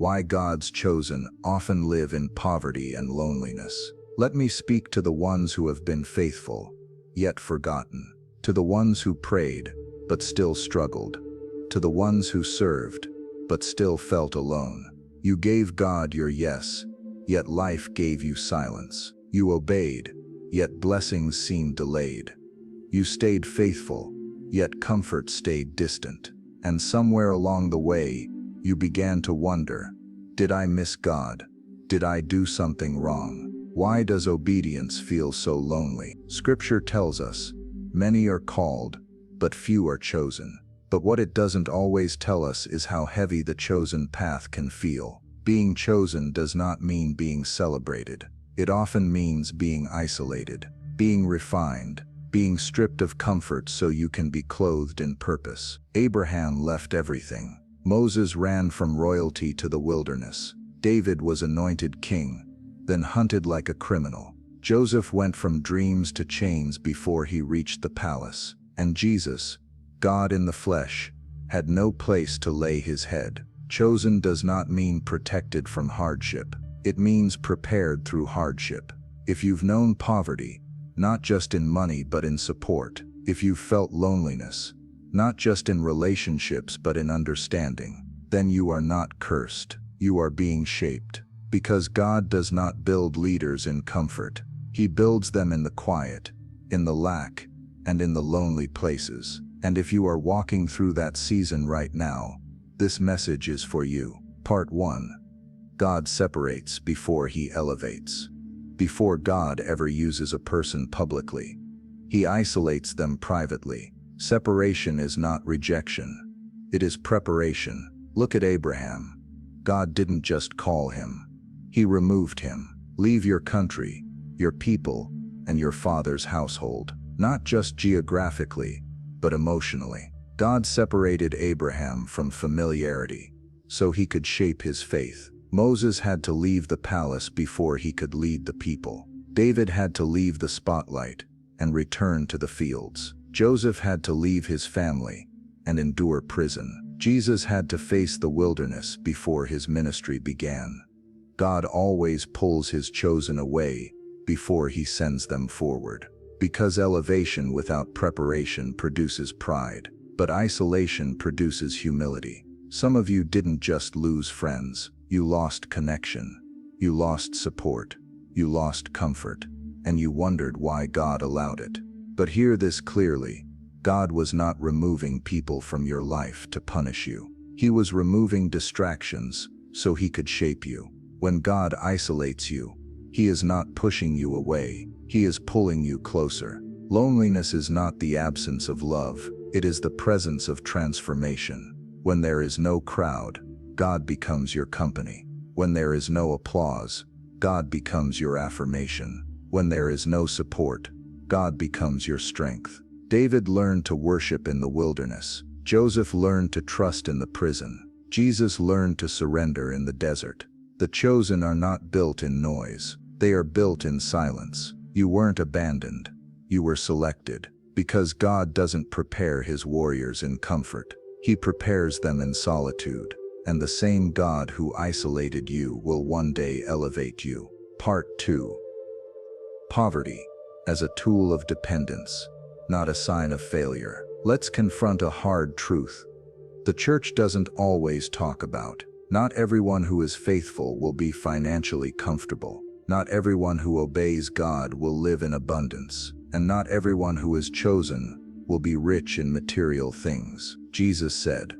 Why God's chosen often live in poverty and loneliness. Let me speak to the ones who have been faithful, yet forgotten. To the ones who prayed, but still struggled. To the ones who served, but still felt alone. You gave God your yes, yet life gave you silence. You obeyed, yet blessings seemed delayed. You stayed faithful, yet comfort stayed distant. And somewhere along the way, you began to wonder, did I miss God? Did I do something wrong? Why does obedience feel so lonely? Scripture tells us, many are called, but few are chosen. But what it doesn't always tell us is how heavy the chosen path can feel. Being chosen does not mean being celebrated. It often means being isolated, being refined, being stripped of comfort so you can be clothed in purpose. Abraham left everything. Moses ran from royalty to the wilderness. David was anointed king, then hunted like a criminal. Joseph went from dreams to chains before he reached the palace. And Jesus, God in the flesh, had no place to lay his head. Chosen does not mean protected from hardship. It means prepared through hardship. If you've known poverty, not just in money but in support. If you've felt loneliness, not just in relationships but in understanding, then you are not cursed. You are being shaped. Because God does not build leaders in comfort. He builds them in the quiet, in the lack, and in the lonely places. And if you are walking through that season right now, this message is for you. Part 1. God separates before he elevates. Before God ever uses a person publicly, he isolates them privately. Separation is not rejection. It is preparation. Look at Abraham. God didn't just call him. He removed him. Leave your country, your people, and your father's household. Not just geographically, but emotionally. God separated Abraham from familiarity, so he could shape his faith. Moses had to leave the palace before he could lead the people. David had to leave the spotlight and return to the fields. Joseph had to leave his family and endure prison. Jesus had to face the wilderness before his ministry began. God always pulls his chosen away before he sends them forward. Because elevation without preparation produces pride, but isolation produces humility. Some of you didn't just lose friends, you lost connection, you lost support, you lost comfort, and you wondered why God allowed it. But hear this clearly, God was not removing people from your life to punish you. He was removing distractions so he could shape you. When God isolates you, he is not pushing you away, he is pulling you closer. Loneliness is not the absence of love, it is the presence of transformation. When there is no crowd, God becomes your company. When there is no applause, God becomes your affirmation. When there is no support, God becomes your strength. David learned to worship in the wilderness. Joseph learned to trust in the prison. Jesus learned to surrender in the desert. The chosen are not built in noise. They are built in silence. You weren't abandoned. You were selected. Because God doesn't prepare his warriors in comfort. He prepares them in solitude. And the same God who isolated you will one day elevate you. Part 2. Poverty as a tool of dependence, not a sign of failure. Let's confront a hard truth. The church doesn't always talk about. Not everyone who is faithful will be financially comfortable. Not everyone who obeys God will live in abundance. And not everyone who is chosen will be rich in material things. Jesus said,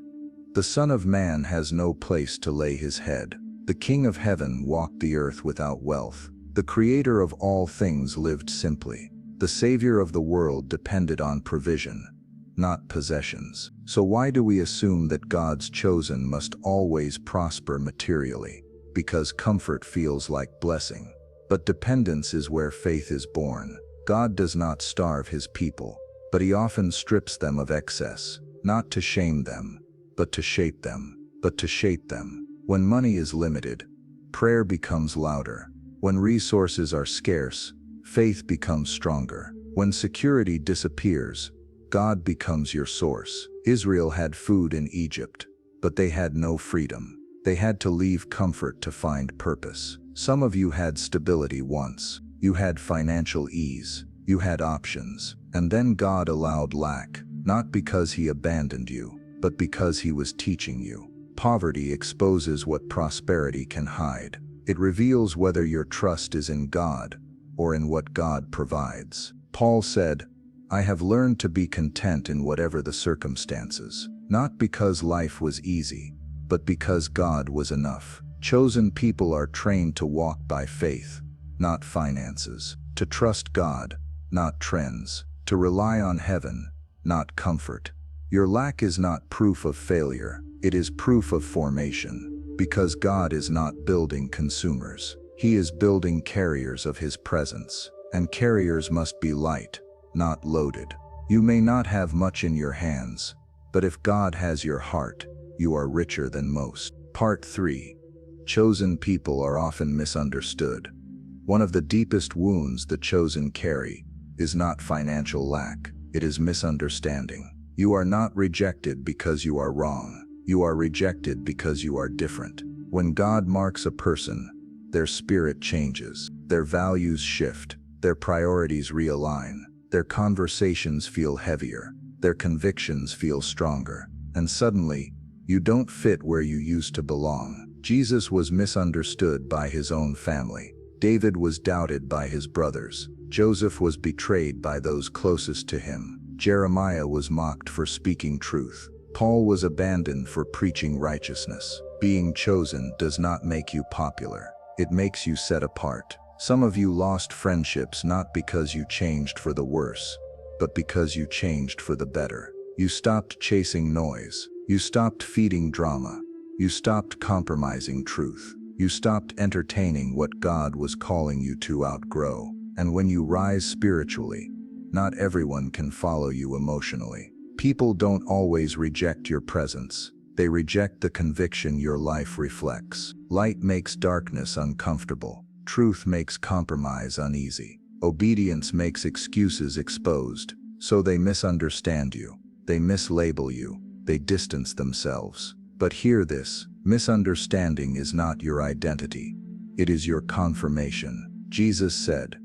"The Son of Man has no place to lay his head." The King of Heaven walked the earth without wealth. The Creator of all things lived simply. The Savior of the world depended on provision, not possessions. So why do we assume that God's chosen must always prosper materially? Because comfort feels like blessing. But dependence is where faith is born. God does not starve his people, but he often strips them of excess, not to shame them, but to shape them. When money is limited, prayer becomes louder. When resources are scarce, faith becomes stronger. When security disappears, God becomes your source. Israel had food in Egypt, but they had no freedom. They had to leave comfort to find purpose. Some of you had stability once. You had financial ease. You had options. And then God allowed lack, not because He abandoned you, but because He was teaching you. Poverty exposes what prosperity can hide. It reveals whether your trust is in God or in what God provides. Paul said, "I have learned to be content in whatever the circumstances, not because life was easy, but because God was enough." Chosen people are trained to walk by faith, not finances, to trust God, not trends, to rely on heaven, not comfort. Your lack is not proof of failure, it is proof of formation, because God is not building consumers. He is building carriers of His presence, and carriers must be light, not loaded. You may not have much in your hands, but if God has your heart, you are richer than most. Part 3. Chosen people are often misunderstood. One of the deepest wounds the chosen carry is not financial lack, it is misunderstanding. You are not rejected because you are wrong. You are rejected because you are different. When God marks a person, their spirit changes, their values shift, their priorities realign, their conversations feel heavier, their convictions feel stronger, and suddenly, you don't fit where you used to belong. Jesus was misunderstood by His own family. David was doubted by his brothers. Joseph was betrayed by those closest to him. Jeremiah was mocked for speaking truth. Paul was abandoned for preaching righteousness. Being chosen does not make you popular. It makes you set apart. Some of you lost friendships not because you changed for the worse, but because you changed for the better. You stopped chasing noise. You stopped feeding drama. You stopped compromising truth. You stopped entertaining what God was calling you to outgrow. And when you rise spiritually, not everyone can follow you emotionally. People don't always reject your presence. They reject the conviction your life reflects. Light makes darkness uncomfortable. Truth makes compromise uneasy. Obedience makes excuses exposed. So they misunderstand you. They mislabel you. They distance themselves. But hear this, misunderstanding is not your identity. It is your confirmation. Jesus said,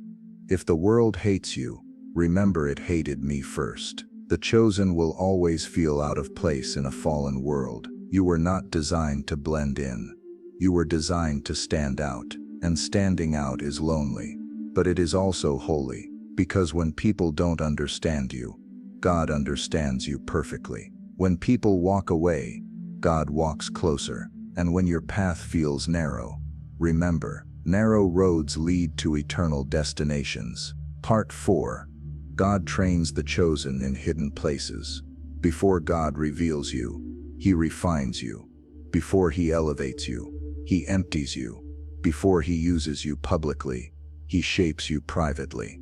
"If the world hates you, remember it hated me first." The chosen will always feel out of place in a fallen world. You were not designed to blend in. You were designed to stand out, and standing out is lonely. But it is also holy, because when people don't understand you, God understands you perfectly. When people walk away, God walks closer. And when your path feels narrow, remember, narrow roads lead to eternal destinations. Part 4. God trains the chosen in hidden places. Before God reveals you, He refines you. Before He elevates you, He empties you. Before He uses you publicly, He shapes you privately.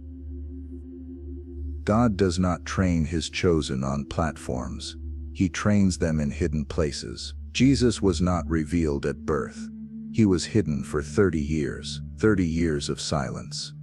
God does not train His chosen on platforms. He trains them in hidden places. Jesus was not revealed at birth. He was hidden for 30 years, 30 years of silence,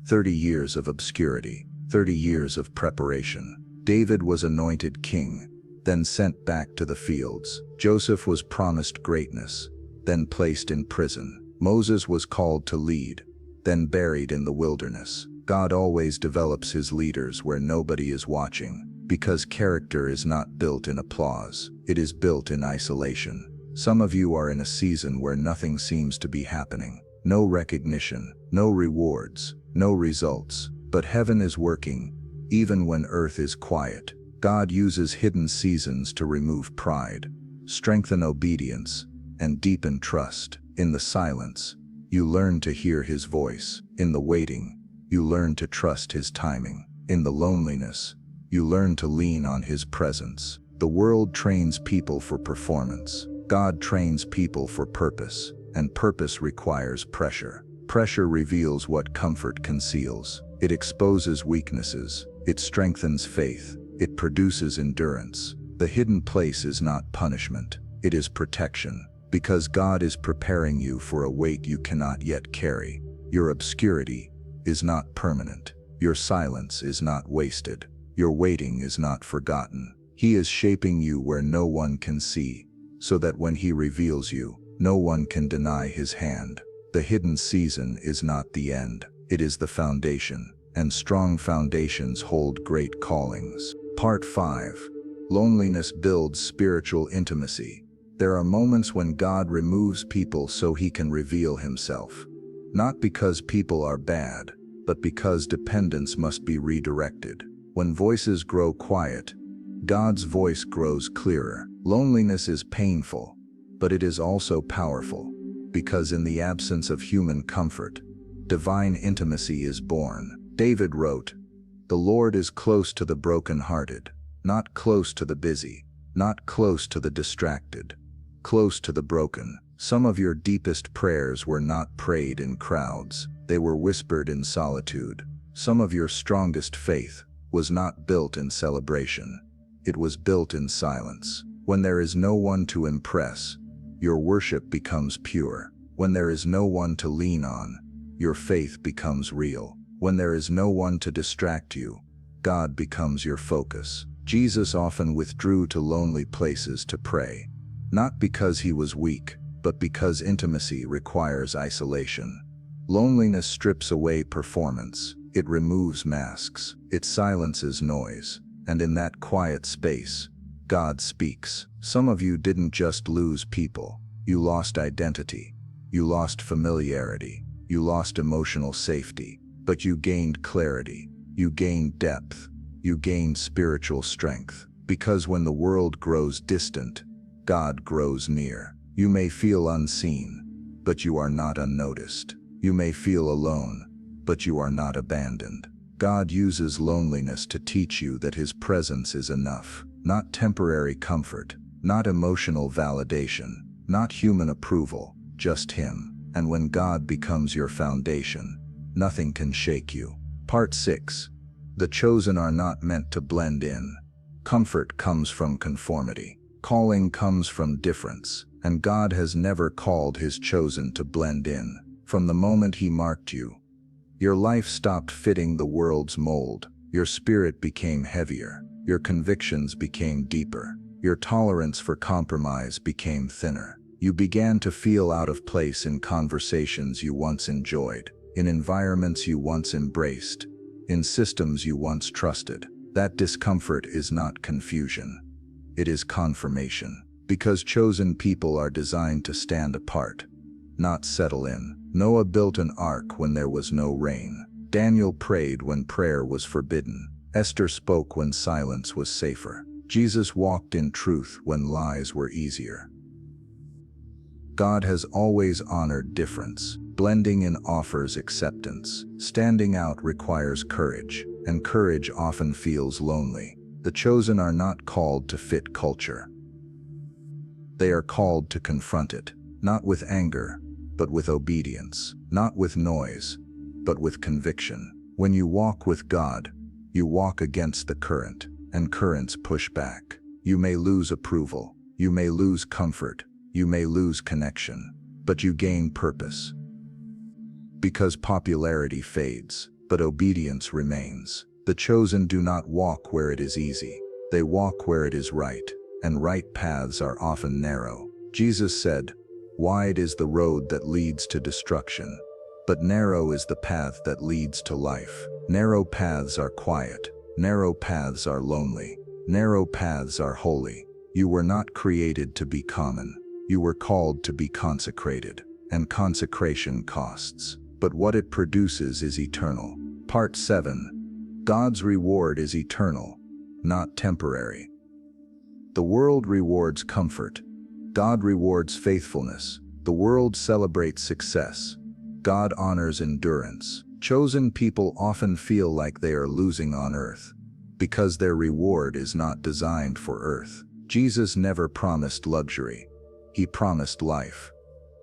30 years of obscurity, 30 years of preparation. David was anointed king, then sent back to the fields. Joseph was promised greatness, then placed in prison. Moses was called to lead, then buried in the wilderness. God always develops His leaders where nobody is watching, because character is not built in applause, it is built in isolation. Some of you are in a season where nothing seems to be happening. No recognition, no rewards, no results. But heaven is working, even when earth is quiet. God uses hidden seasons to remove pride, strengthen obedience, and deepen trust. In the silence, you learn to hear His voice. In the waiting, you learn to trust His timing. In the loneliness, you learn to lean on His presence. The world trains people for performance. God trains people for purpose, and purpose requires pressure. Pressure reveals what comfort conceals. It exposes weaknesses. It strengthens faith. It produces endurance. The hidden place is not punishment. It is protection, because God is preparing you for a weight you cannot yet carry. Your obscurity is not permanent. Your silence is not wasted. Your waiting is not forgotten. He is shaping you where no one can see, so that when He reveals you, No one can deny his hand. The hidden season is not the end. It is the foundation, and strong foundations hold great callings. Part 5. Loneliness builds spiritual intimacy. There are moments when God removes people so he can reveal himself. Not because people are bad, but because dependence must be redirected. When voices grow quiet, God's voice grows clearer. Loneliness is painful, but it is also powerful, because in the absence of human comfort, divine intimacy is born. David wrote, "The Lord is close to the brokenhearted, not close to the busy, not close to the distracted, close to the broken." Some of your deepest prayers were not prayed in crowds, they were whispered in solitude. Some of your strongest faith was not built in celebration, it was built in silence. When there is no one to impress, your worship becomes pure. When there is no one to lean on, your faith becomes real. When there is no one to distract you, God becomes your focus. Jesus often withdrew to lonely places to pray, not because he was weak, but because intimacy requires isolation. Loneliness strips away performance, it removes masks, it silences noise, and in that quiet space, God speaks. Some of you didn't just lose people, you lost identity, you lost familiarity, you lost emotional safety, but you gained clarity, you gained depth, you gained spiritual strength. Because when the world grows distant, God grows near. You may feel unseen, but you are not unnoticed. You may feel alone, but you are not abandoned. God uses loneliness to teach you that his presence is enough. Not temporary comfort, not emotional validation, not human approval, just him. And when God becomes your foundation, nothing can shake you. Part 6. The chosen are not meant to blend in. Comfort comes from conformity. Calling comes from difference. And God has never called his chosen to blend in. From the moment he marked you, your life stopped fitting the world's mold. Your spirit became heavier. Your convictions became deeper. Your tolerance for compromise became thinner. You began to feel out of place in conversations you once enjoyed, in environments you once embraced, in systems you once trusted. That discomfort is not confusion. It is confirmation. Because chosen people are designed to stand apart, not settle in. Noah built an ark when there was no rain. Daniel prayed when prayer was forbidden. Esther spoke when silence was safer. Jesus walked in truth when lies were easier. God has always honored difference. Blending in offers acceptance. Standing out requires courage, and courage often feels lonely. The chosen are not called to fit culture. They are called to confront it, not with anger, but with obedience, not with noise, but with conviction. When you walk with God, you walk against the current, and currents push back. You may lose approval, you may lose comfort, you may lose connection, but you gain purpose. Because popularity fades, but obedience remains. The chosen do not walk where it is easy, they walk where it is right. And right paths are often narrow. Jesus said, "Wide is the road that leads to destruction, but narrow is the path that leads to life." Narrow paths are quiet, narrow paths are lonely, narrow paths are holy. You were not created to be common, you were called to be consecrated, and consecration costs, but what it produces is eternal. Part 7. God's reward is eternal, not temporary. The world rewards comfort. God rewards faithfulness. The world celebrates success. God honors endurance. Chosen people often feel like they are losing on earth, because their reward is not designed for earth. Jesus never promised luxury. He promised life.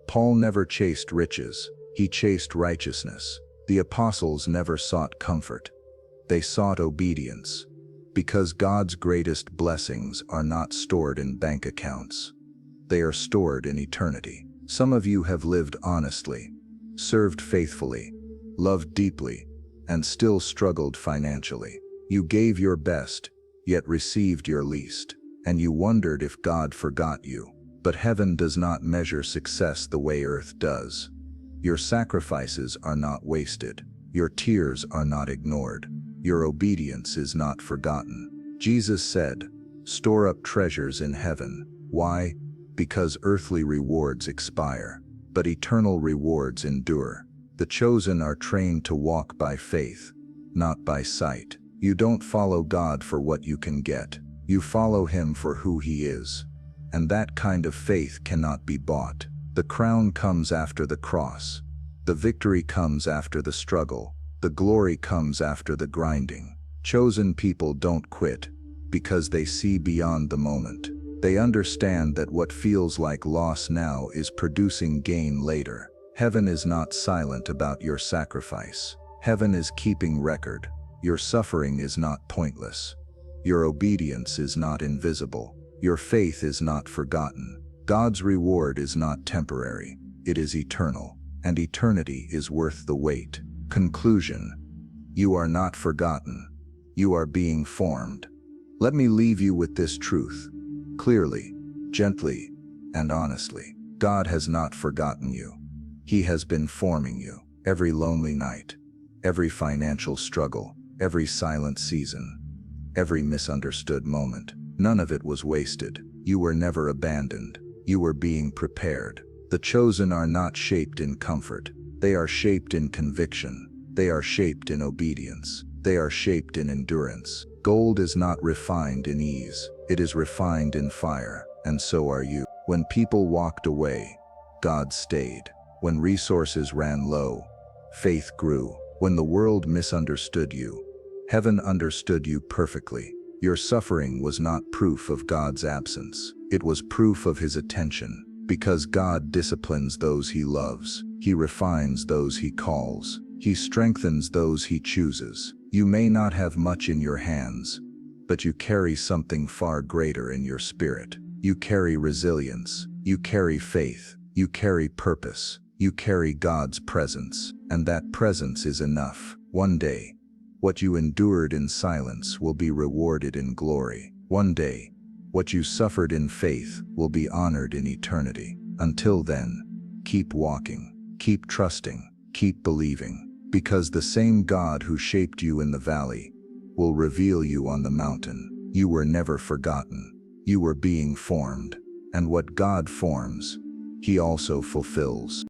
Paul never chased riches. He chased righteousness. The apostles never sought comfort. They sought obedience. Because God's greatest blessings are not stored in bank accounts. They are stored in eternity. Some of you have lived honestly, served faithfully, loved deeply, and still struggled financially. You gave your best, yet received your least, and you wondered if God forgot you. But heaven does not measure success the way earth does. Your sacrifices are not wasted. Your tears are not ignored. Your obedience is not forgotten. Jesus said, "Store up treasures in heaven." Why? Because earthly rewards expire, but eternal rewards endure. The chosen are trained to walk by faith, not by sight. You don't follow God for what you can get. You follow Him for who He is. And that kind of faith cannot be bought. The crown comes after the cross. The victory comes after the struggle. The glory comes after the grinding. Chosen people don't quit because they see beyond the moment. They understand that what feels like loss now is producing gain later. Heaven is not silent about your sacrifice. Heaven is keeping record. Your suffering is not pointless. Your obedience is not invisible. Your faith is not forgotten. God's reward is not temporary. It is eternal, and eternity is worth the wait. Conclusion: you are not forgotten. You are being formed. Let me leave you with this truth, clearly, gently, and honestly. God has not forgotten you. He has been forming you. Every lonely night, every financial struggle, every silent season, every misunderstood moment, none of it was wasted. You were never abandoned. You were being prepared. The chosen are not shaped in comfort. They are shaped in conviction. They are shaped in obedience. They are shaped in endurance. Gold is not refined in ease. It is refined in fire, and so are you. When people walked away, God stayed. When resources ran low, faith grew. When the world misunderstood you, heaven understood you perfectly. Your suffering was not proof of God's absence. It was proof of His attention. Because God disciplines those He loves. He refines those He calls. He strengthens those He chooses. You may not have much in your hands, but you carry something far greater in your spirit. You carry resilience. You carry faith. You carry purpose. You carry God's presence, and that presence is enough. One day, what you endured in silence will be rewarded in glory. One day, what you suffered in faith will be honored in eternity. Until then, keep walking, keep trusting, keep believing, because the same God who shaped you in the valley will reveal you on the mountain. You were never forgotten. You were being formed, and what God forms, He also fulfills.